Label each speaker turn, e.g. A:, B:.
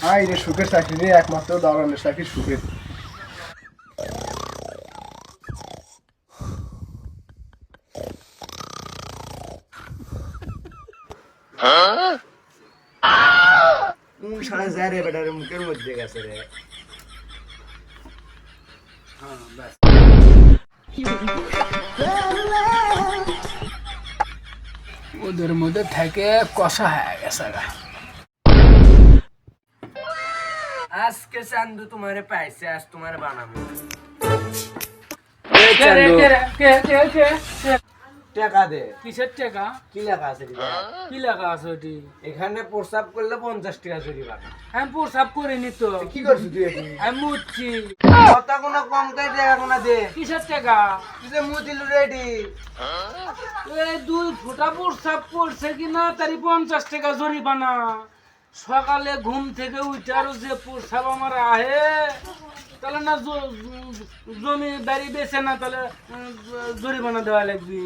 A: High রে সুখের চাকরি রে, একমাত্র দাঁড়ানোর চাকরি সুখের।
B: সারা যায় রে বেটার মুখের মধ্যে গেছে রে।
C: ওদের মধ্যে থেকে কষা হয়ে গেছে গা।
B: আজকে চান্দু তোমারে পাইছে, আজ তোমারে বানাবো। টাকা দে।
C: কিসের টাকা?
B: কি লেখা আছে?
C: কি লেখা আছে ওটি?
B: এখানে প্রস্তাব করলে 50 টাকা জরিমানা।
C: আমি প্রসাব করিনি তো।
B: কি করছিস তুই এখন?
C: আমি মুচ্ছি।
B: কথা কোনো কম করে টাকা কোনো দে।
C: কিসের টাকা?
B: তুই যে মুতিলু রেডি।
C: এই 2 ফোঁটা প্রসাব করছে কিনা তারই 50 টাকা জরিমানা। সকালে ঘুম থেকে উঠারও যে প্রসাব আমার আহে, তাহলে না জমি বাড়ি বেছে না, তাহলে জরিমানা দেওয়া লাগবে।